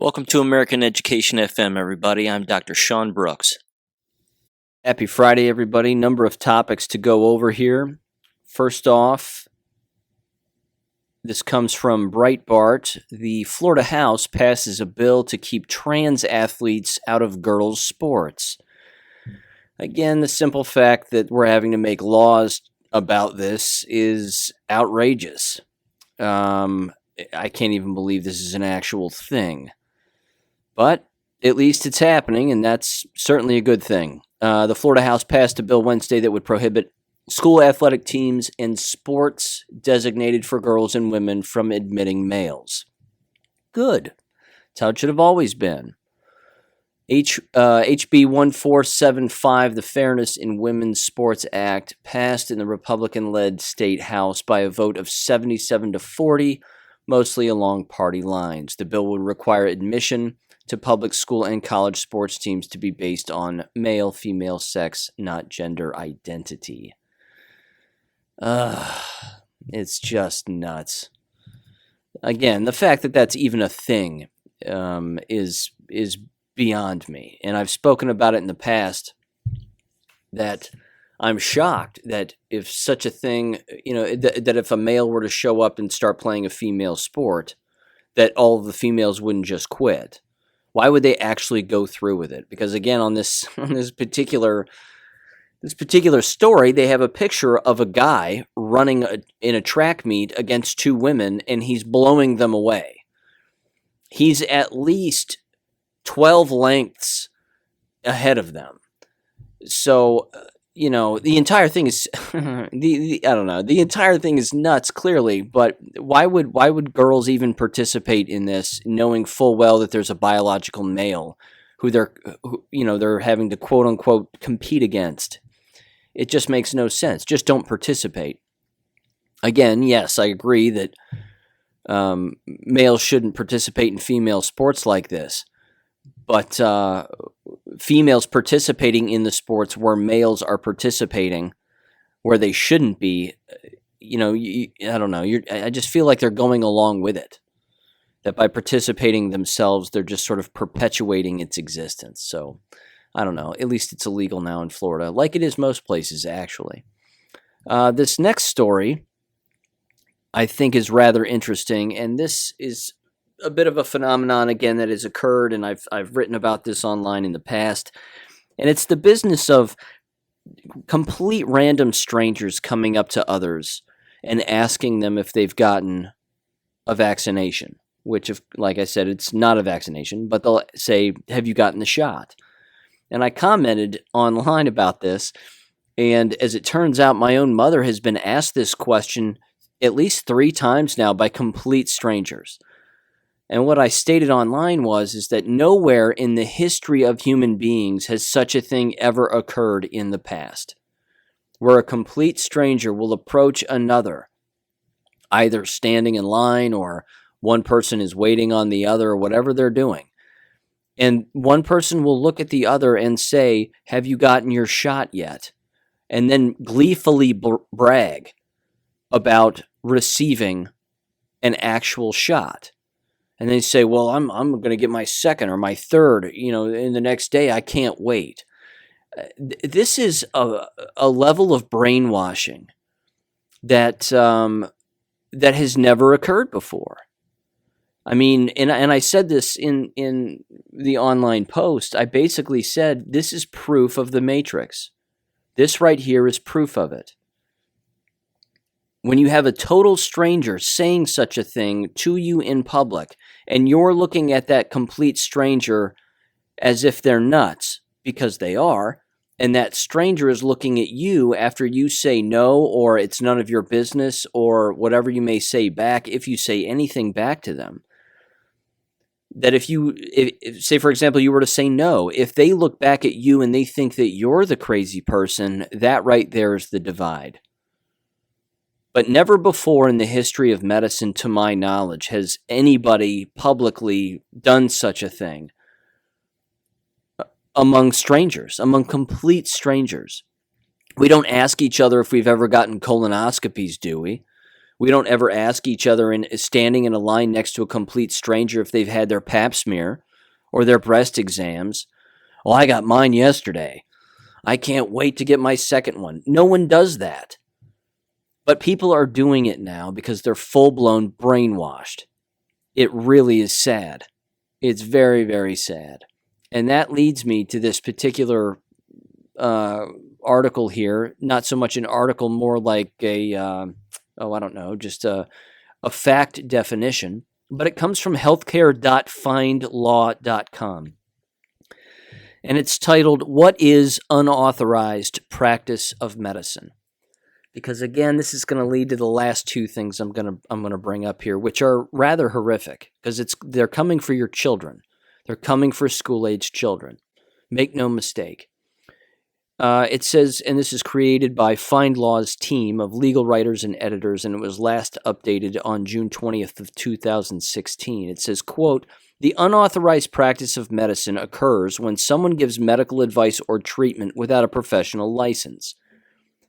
Welcome to American Education FM, everybody. I'm Dr. Sean Brooks. Happy Friday, everybody. Number of topics to go over here. First off, this comes from Breitbart. The Florida House passes a bill to keep trans athletes out of girls' sports. Again, the simple fact that we're having to make laws about this is outrageous. I can't even believe this is an actual thing. But at least it's happening, and that's certainly a good thing. The Florida House passed a bill Wednesday that would prohibit school athletic teams and sports designated for girls and women from admitting males. Good. That's how it should have always been. HB 1475, the Fairness in Women's Sports Act, passed in the Republican-led state House by a vote of 77-40, mostly along party lines. The bill would require admission to public school and college sports teams to be based on male-female sex, not gender identity. It's just nuts. Again, the fact that that's even a thing is beyond me. And I've spoken about it in the past that I'm shocked that if such a thing, that if a male were to show up and start playing a female sport, that all of the females wouldn't just quit. Why would they actually go through with it? Because again, on this particular story, they have a picture of a guy running in a track meet against two women, and he's blowing them away. He's at least 12 lengths ahead of them. So, the entire thing is the entire thing is nuts, clearly, but why would girls even participate in this, knowing full well that there's a biological male who they're having to quote unquote compete against? It just makes no sense. Just don't participate. Again, yes, I agree that males shouldn't participate in female sports like this. But females participating in the sports where males are participating, where they shouldn't be, I don't know. I just feel like they're going along with it. That by participating themselves, they're just sort of perpetuating its existence. So, I don't know. At least it's illegal now in Florida, like it is most places, actually. This next story, I think, is rather interesting, and this is a bit of a phenomenon again that has occurred, and I've written about this online in the past, and it's the business of complete random strangers coming up to others and asking them if they've gotten a vaccination, which, if, like I said, it's not a vaccination, but they'll say, "Have you gotten the shot?" And I commented online about this, and as it turns out, my own mother has been asked this question at least 3 times now by complete strangers. And what I stated online is that nowhere in the history of human beings has such a thing ever occurred in the past, where a complete stranger will approach another, either standing in line or one person is waiting on the other or whatever they're doing. And one person will look at the other and say, "Have you gotten your shot yet?" And then gleefully brag about receiving an actual shot. And they say, "Well, I'm going to get my second or my third, in the next day. I can't wait." This is a level of brainwashing that has never occurred before. I mean, and I said this in the online post. I basically said, this is proof of the Matrix. This right here is proof of it. When you have a total stranger saying such a thing to you in public, and you're looking at that complete stranger as if they're nuts, because they are, and that stranger is looking at you after you say no, or it's none of your business, or whatever you may say back, if you say anything back to them, that if say, for example, you were to say no, if they look back at you and they think that you're the crazy person, that right there is the divide. But never before in the history of medicine, to my knowledge, has anybody publicly done such a thing among strangers, among complete strangers. We don't ask each other if we've ever gotten colonoscopies, do we? We don't ever ask each other standing in a line next to a complete stranger if they've had their pap smear or their breast exams. Well, I got mine yesterday. I can't wait to get my second one. No one does that. But people are doing it now because they're full-blown brainwashed. It really is sad. It's very, very sad. And that leads me to this particular article here. Not so much an article, more like just a fact definition. But it comes from healthcare.findlaw.com. And it's titled, "What is Unauthorized Practice of Medicine?" Because again, this is going to lead to the last two things I'm going to bring up here, which are rather horrific because they're coming for your children. They're coming for school-age children. Make no mistake. It says, and this is created by FindLaw's team of legal writers and editors, and it was last updated on June 20th of 2016. It says, quote, "The unauthorized practice of medicine occurs when someone gives medical advice or treatment without a professional license.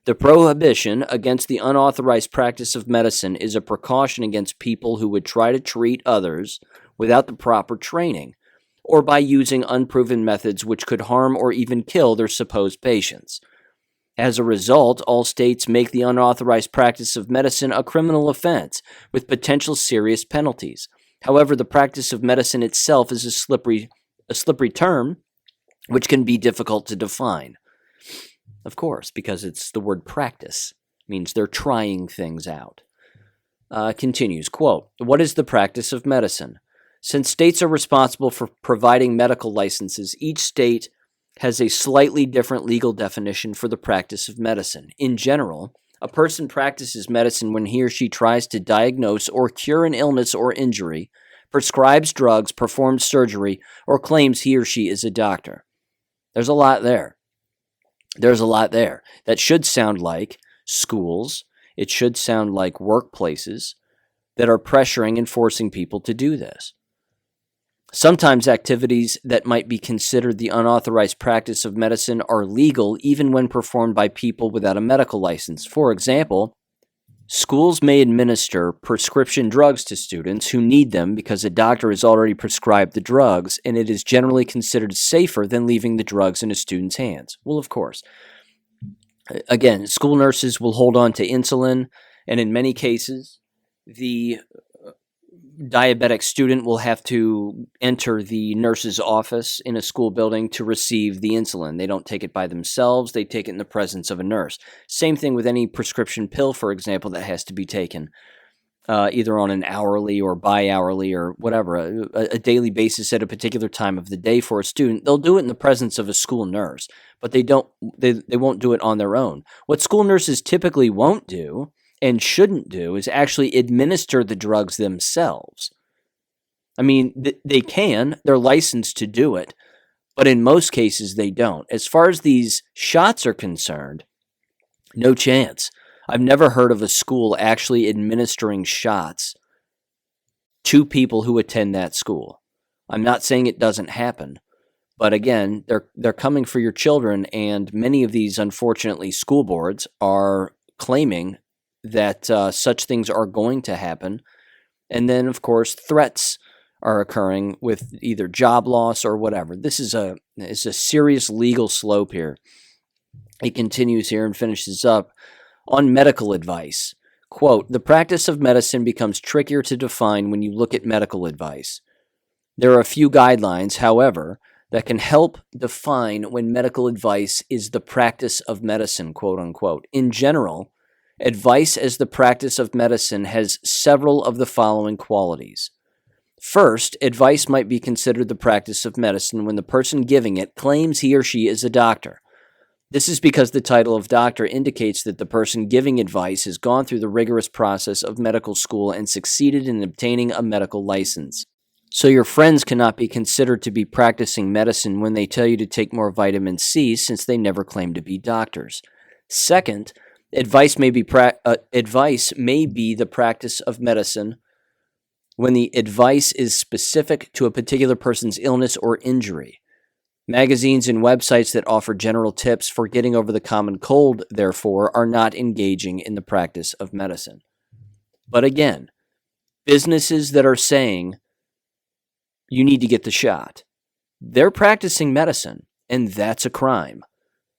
The prohibition against the unauthorized practice of medicine is a precaution against people who would try to treat others without the proper training, or by using unproven methods which could harm or even kill their supposed patients. As a result, all states make the unauthorized practice of medicine a criminal offense with potential serious penalties. However, the practice of medicine itself is a slippery term which can be difficult to define. Of course, because it's the word practice. It means they're trying things out. Continues, quote, "What is the practice of medicine? Since states are responsible for providing medical licenses, each state has a slightly different legal definition for the practice of medicine. In general, a person practices medicine when he or she tries to diagnose or cure an illness or injury, prescribes drugs, performs surgery, or claims he or she is a doctor." There's a lot there. That should sound like schools. It should sound like workplaces that are pressuring and forcing people to do this. Sometimes activities that might be considered the unauthorized practice of medicine are legal even when performed by people without a medical license. For example, schools may administer prescription drugs to students who need them because a doctor has already prescribed the drugs, and it is generally considered safer than leaving the drugs in a student's hands. Well, of course. Again, school nurses will hold on to insulin, and in many cases, the diabetic student will have to enter the nurse's office in a school building to receive the insulin. They don't take it by themselves. They take it in the presence of a nurse. Same thing with any prescription pill, for example, that has to be taken either on an hourly or bi-hourly or whatever, a daily basis at a particular time of the day for a student. They'll do it in the presence of a school nurse, but they won't do it on their own. What school nurses typically won't do and shouldn't do is actually administer the drugs themselves. I mean, they can. They're licensed to do it, but in most cases they don't. As far as these shots are concerned, no chance. I've never heard of a school actually administering shots to people who attend that school. I'm not saying it doesn't happen, but again, they're coming for your children, and many of these, unfortunately, school boards are claiming that such things are going to happen. And then, of course, threats are occurring with either job loss or whatever. This is a serious legal slope here. He continues here and finishes up on medical advice. Quote, "The practice of medicine becomes trickier to define when you look at medical advice. There are a few guidelines, however, that can help define when medical advice is the practice of medicine, quote unquote. In general, advice as the practice of medicine has several of the following qualities. First, advice might be considered the practice of medicine when the person giving it claims he or she is a doctor. This is because the title of doctor indicates that the person giving advice has gone through the rigorous process of medical school and succeeded in obtaining a medical license. So your friends cannot be considered to be practicing medicine when they tell you to take more vitamin C, since they never claim to be doctors. Second, advice may be the practice of medicine when the advice is specific to a particular person's illness or injury. Magazines and websites that offer general tips for getting over the common cold, therefore, are not engaging in the practice of medicine. But again, businesses that are saying you need to get the shot, they're practicing medicine, and that's a crime.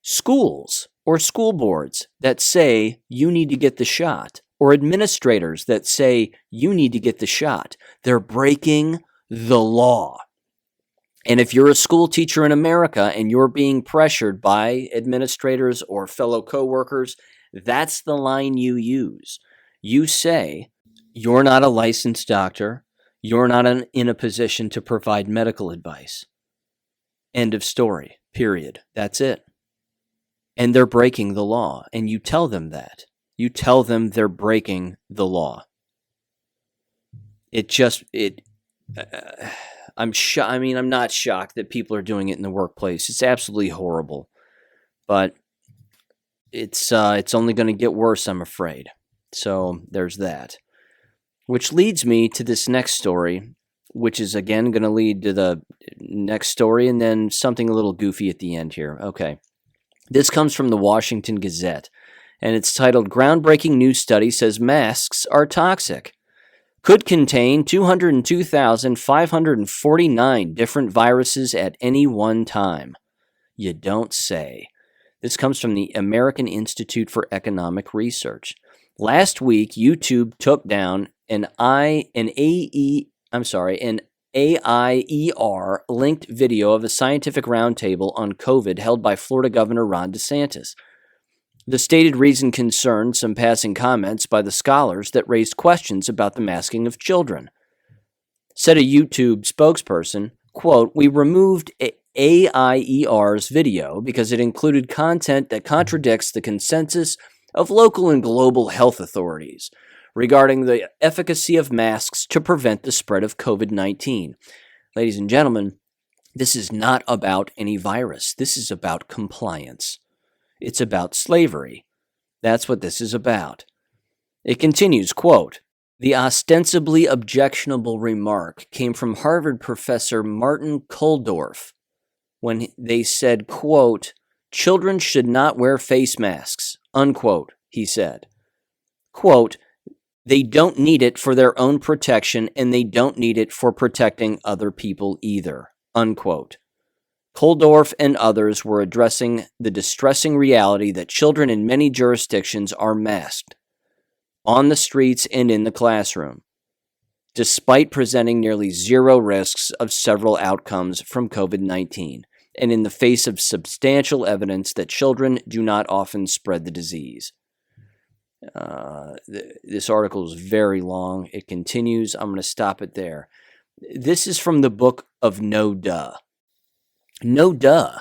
Schools or school boards that say you need to get the shot, or administrators that say you need to get the shot, they're breaking the law. And if you're a school teacher in America and you're being pressured by administrators or fellow coworkers, that's the line you use. You say, you're not a licensed doctor. You're not in a position to provide medical advice. End of story. Period. That's it. And they're breaking the law. And you tell them that. You tell them they're breaking the law. I'm not shocked that people are doing it in the workplace. It's absolutely horrible. But it's only going to get worse, I'm afraid. So there's that. Which leads me to this next story, which is again going to lead to the next story and then something a little goofy at the end here. Okay. This comes from the Washington Gazette, and it's titled, Groundbreaking New Study Says Masks Are Toxic. Could contain 202,549 different viruses at any one time. You don't say. This comes from the American Institute for Economic Research. Last week, YouTube took down an AIER linked video of a scientific roundtable on COVID held by Florida Governor Ron DeSantis. The stated reason concerned some passing comments by the scholars that raised questions about the masking of children. Said a YouTube spokesperson, quote, "We removed AIER's video because it included content that contradicts the consensus of local and global health authorities regarding the efficacy of masks to prevent the spread of COVID-19. Ladies and gentlemen, this is not about any virus. This is about compliance. It's about slavery. That's what this is about. It continues, quote, "The ostensibly objectionable remark came from Harvard professor Martin Kulldorff when they said, quote, children should not wear face masks, unquote, he said. Quote, they don't need it for their own protection and they don't need it for protecting other people either, unquote. Kulldorff and others were addressing the distressing reality that children in many jurisdictions are masked on the streets and in the classroom, despite presenting nearly zero risks of several outcomes from COVID-19, and in the face of substantial evidence that children do not often spread the disease." This article is very long. It continues. I'm going to stop it there. This is from the book of No Duh. No duh.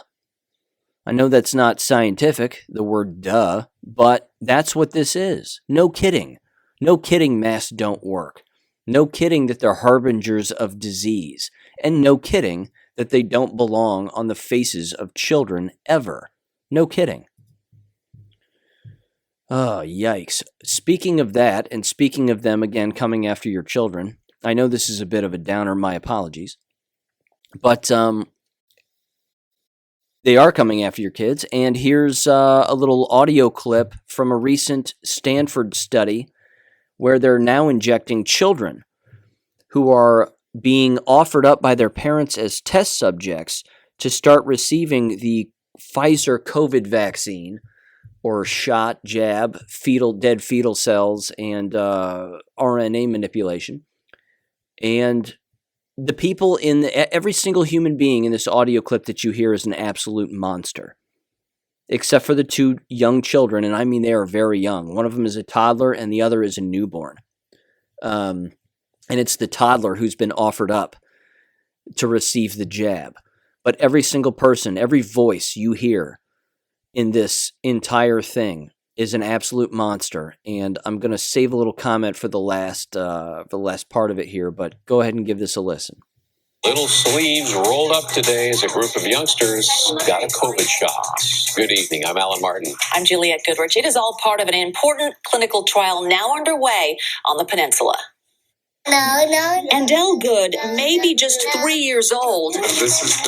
I know that's not scientific, the word duh, but that's what this is. No kidding. No kidding masks don't work. No kidding that they're harbingers of disease. And no kidding that they don't belong on the faces of children ever. No kidding. Oh, yikes. Speaking of that, and speaking of them again coming after your children, I know this is a bit of a downer, my apologies, but they are coming after your kids, and here's a little audio clip from a recent Stanford study where they're now injecting children who are being offered up by their parents as test subjects to start receiving the Pfizer COVID vaccine, or shot, jab, dead fetal cells, and RNA manipulation. And the people every single human being in this audio clip that you hear is an absolute monster, except for the two young children, and I mean they are very young. One of them is a toddler, and the other is a newborn. And it's the toddler who's been offered up to receive the jab. But every single person, every voice you hear in this entire thing is an absolute monster, and I'm going to save a little comment for the last part of it here, but go ahead and give this a listen. Little sleeves rolled up today as a group of youngsters got a COVID shot. Good evening. I'm Alan Martin. I'm Juliette Goodrich. It is all part of an important clinical trial now underway on the peninsula. Andel Good may be just 3 years old,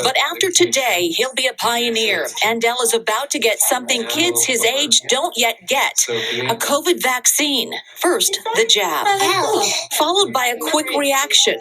but after today, he'll be a pioneer. Andel is about to get something kids his age don't yet get, a COVID vaccine. First, the jab, followed by a quick reaction.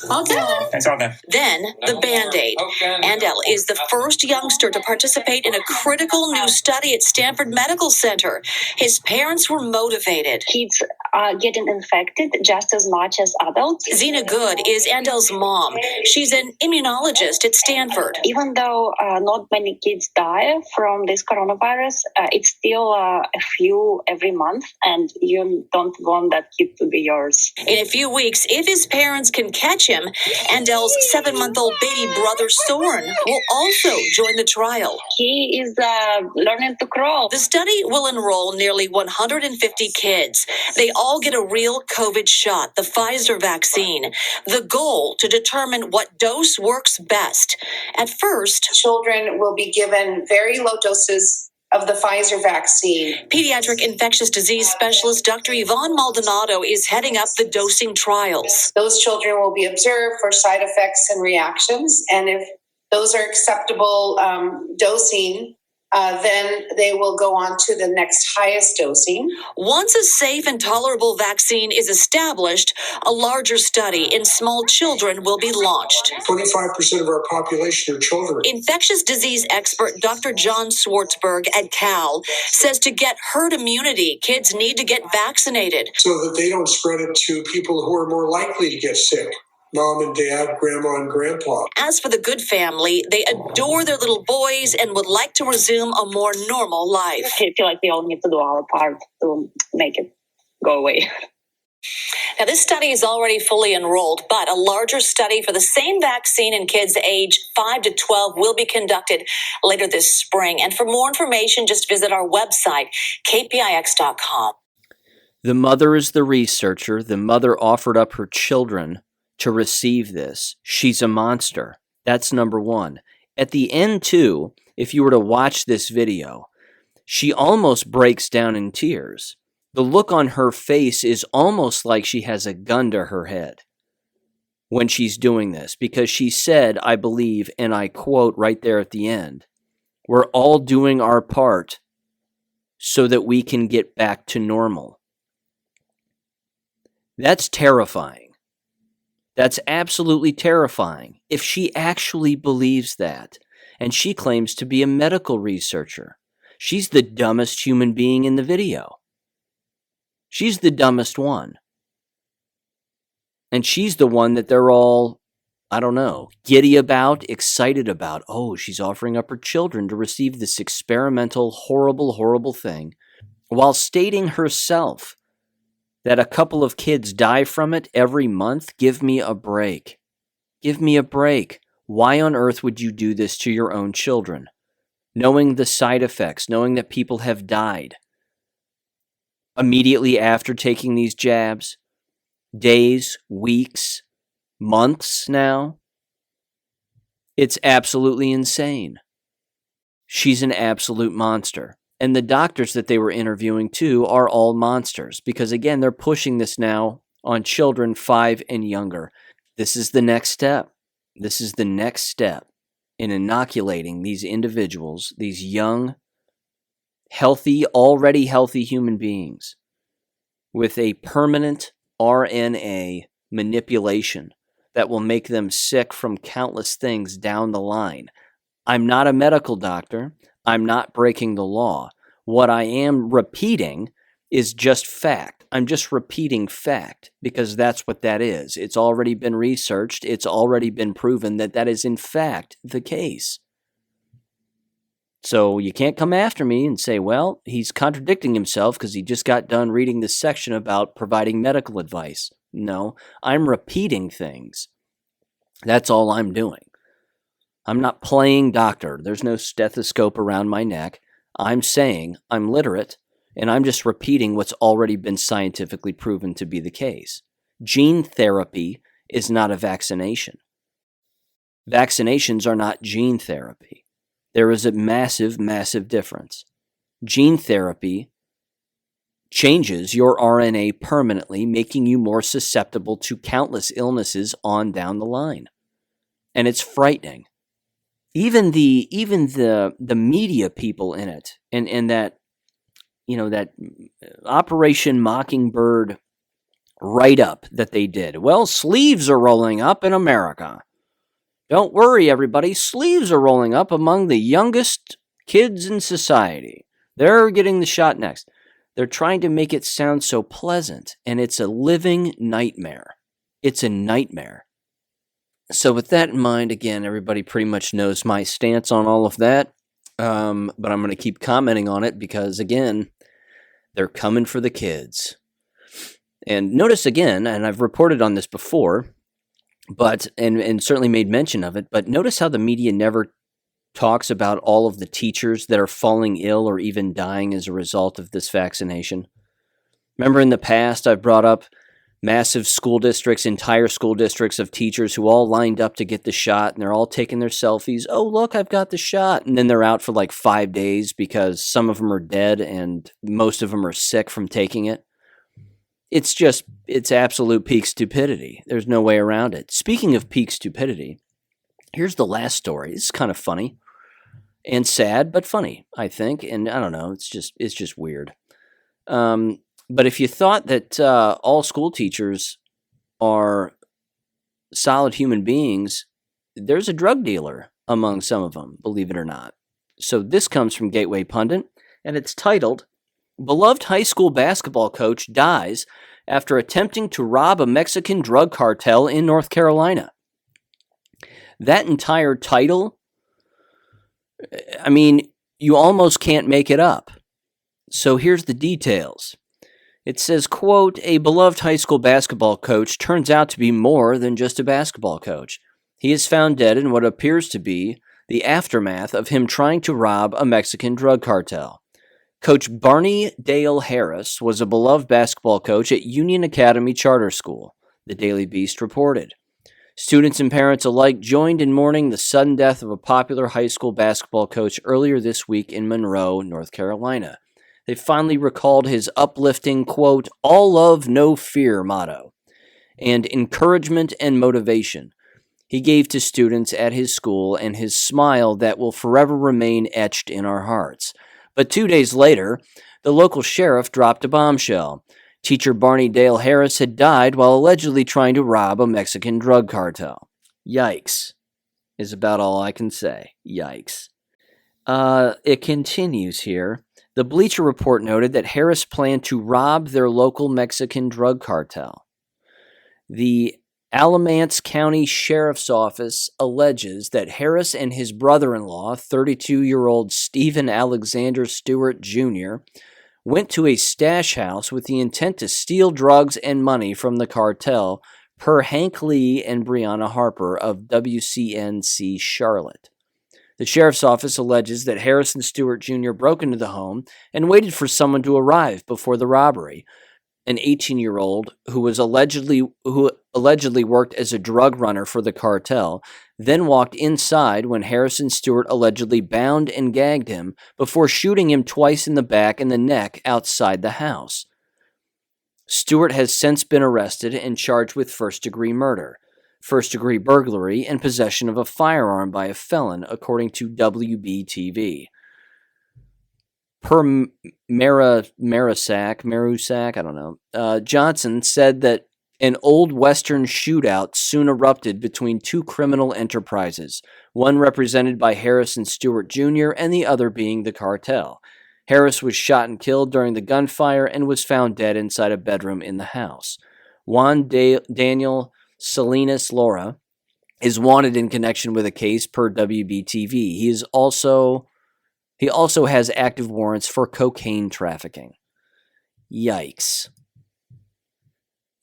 It's okay. Then the Band-Aid. Andel is the first youngster to participate in a critical new study at Stanford Medical Center. His parents were motivated. Kids are getting infected just as much as adults. Zena Good is Andel's mom. She's an immunologist at Stanford. Even though not many kids die from this coronavirus, it's still a few every month, and you don't want that kid to be yours. In a few weeks, if his parents can catch him, Andel's 7-month-old baby brother Soren will also join the trial. He is learning to crawl. The study will enroll nearly 150 kids. They all get a real COVID shot, the Pfizer vaccine. The goal to determine what dose works best. At first, children will be given very low doses of the Pfizer vaccine. Pediatric infectious disease specialist Dr. Yvonne Maldonado is heading up the dosing trials. Those children will be observed for side effects and reactions, and if those are acceptable dosing, then they will go on to the next highest dosing. Once a safe and tolerable vaccine is established, a larger study in small children will be launched. 25% of our population are children. Infectious disease expert Dr. John Swartzberg at Cal says to get herd immunity, kids need to get vaccinated. So that they don't spread it to people who are more likely to get sick. Mom and dad, grandma and grandpa. As for the Good family, they adore their little boys and would like to resume a more normal life. I feel like we all need to do our part to make it go away. Now, this study is already fully enrolled, but a larger study for the same vaccine in kids age 5 to 12 will be conducted later this spring. And for more information, just visit our website, kpix.com. The mother is the researcher. The mother offered up her children to receive this. She's a monster. That's number one. At the end, too, if you were to watch this video, she almost breaks down in tears. The look on her face is almost like she has a gun to her head when she's doing this, because she said, I believe, and I quote right there at the end, we're all doing our part so that we can get back to normal. That's terrifying. That's absolutely terrifying if she actually believes that. And she claims to be a medical researcher. She's the dumbest human being in the video. She's the dumbest one. And she's the one that they're all, I don't know, giddy about, excited about. Oh, she's offering up her children to receive this experimental, horrible, horrible thing, while stating herself that a couple of kids die from it every month. Give me a break. Give me a break. Why on earth would you do this to your own children? Knowing the side effects, knowing that people have died immediately after taking these jabs, days, weeks, months now. It's absolutely insane. She's an absolute monster. And the doctors that they were interviewing, too, are all monsters. Because, again, they're pushing this now on children 5 and younger. This is the next step. This is the next step in inoculating these individuals, these young, healthy, already healthy human beings, with a permanent RNA manipulation that will make them sick from countless things down the line. I'm not a medical doctor. I'm not breaking the law. What I am repeating is just fact. I'm just repeating fact because that's what that is. It's already been researched. It's already been proven that that is in fact the case. So you can't come after me and say, well, he's contradicting himself because he just got done reading this section about providing medical advice. No, I'm repeating things. That's all I'm doing. I'm not playing doctor. There's no stethoscope around my neck. I'm saying I'm literate, and I'm just repeating what's already been scientifically proven to be the case. Gene therapy is not a vaccination. Vaccinations are not gene therapy. There is a massive, massive difference. Gene therapy changes your RNA permanently, making you more susceptible to countless illnesses on down the line. And it's frightening. Even the media people in it, and that, that Operation Mockingbird write-up that they did. Well, sleeves are rolling up in America. Don't worry, everybody. Sleeves are rolling up among the youngest kids in society. They're getting the shot next. They're trying to make it sound so pleasant, and it's a living nightmare. It's a nightmare. So with that in mind, again, everybody pretty much knows my stance on all of that, but I'm going to keep commenting on it because, again, they're coming for the kids. And notice again, and I've reported on this before, but and certainly made mention of it, but notice how the media never talks about all of the teachers that are falling ill or even dying as a result of this vaccination. Remember in the past, I've brought up massive school districts, entire school districts of teachers who all lined up to get the shot, and they're all taking their selfies. Oh, look, I've got the shot. And then they're out for like 5 days because some of them are dead and most of them are sick from taking it. It's absolute peak stupidity. There's no way around it. Speaking of peak stupidity, here's the last story. It's kind of funny and sad, but funny, I think. And I don't know, it's just weird. But if you thought that all school teachers are solid human beings, there's a drug dealer among some of them, believe it or not. So this comes from Gateway Pundit, and it's titled, "Beloved high school basketball coach dies after attempting to rob a Mexican drug cartel in North Carolina." That entire title, I mean, you almost can't make it up. So here's the details. It says, quote, "A beloved high school basketball coach turns out to be more than just a basketball coach. He is found dead in what appears to be the aftermath of him trying to rob a Mexican drug cartel. Coach Barney Dale Harris was a beloved basketball coach at Union Academy Charter School," the Daily Beast reported. Students and parents alike joined in mourning the sudden death of a popular high school basketball coach earlier this week in Monroe, North Carolina. They finally recalled his uplifting, quote, "all love, no fear" motto, and encouragement and motivation he gave to students at his school, and his smile that will forever remain etched in our hearts. But 2 days later, the local sheriff dropped a bombshell. Teacher Barney Dale Harris had died while allegedly trying to rob a Mexican drug cartel. Yikes, is about all I can say. Yikes. It continues here. The Bleacher Report noted that Harris planned to rob their local Mexican drug cartel. The Alamance County Sheriff's Office alleges that Harris and his brother-in-law, 32-year-old Stephen Alexander Stewart Jr., went to a stash house with the intent to steal drugs and money from the cartel, per Hank Lee and Brianna Harper of WCNC Charlotte. The sheriff's office alleges that Harris and Stewart Jr. broke into the home and waited for someone to arrive before the robbery. An 18-year-old who allegedly worked as a drug runner for the cartel, then walked inside when Harris and Stewart allegedly bound and gagged him before shooting him twice in the back and the neck outside the house. Stewart has since been arrested and charged with first-degree murder, first-degree burglary, and possession of a firearm by a felon, according to WBTV. Per Marusak, I don't know, Johnson said that an old Western shootout soon erupted between two criminal enterprises, one represented by Harris and Stewart Jr. and the other being the cartel. Harris was shot and killed during the gunfire and was found dead inside a bedroom in the house. Juan Daniel Salinas Laura is wanted in connection with a case per WBTV. He also has active warrants for cocaine trafficking. Yikes.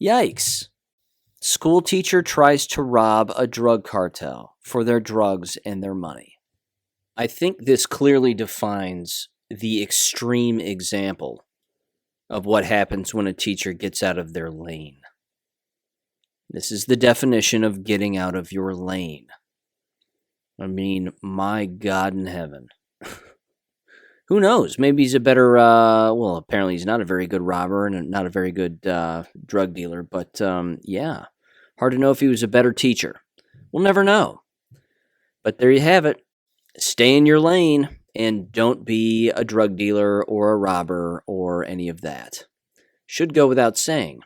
Yikes. School teacher tries to rob a drug cartel for their drugs and their money. I think this clearly defines the extreme example of what happens when a teacher gets out of their lane. This is the definition of getting out of your lane. I mean, my God in heaven. Who knows? Maybe he's a better, well, apparently he's not a very good robber and not a very good drug dealer. But yeah, hard to know if he was a better teacher. We'll never know. But there you have it. Stay in your lane and don't be a drug dealer or a robber or any of that. Should go without saying.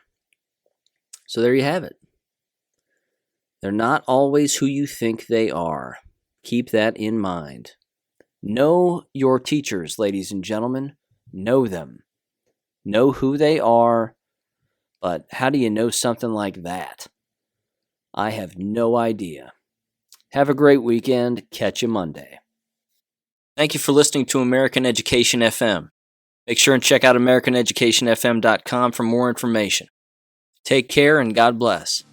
So there you have it. They're not always who you think they are. Keep that in mind. Know your teachers, ladies and gentlemen. Know them. Know who they are. But how do you know something like that? I have no idea. Have a great weekend. Catch you Monday. Thank you for listening to American Education FM. Make sure and check out AmericanEducationFM.com for more information. Take care and God bless.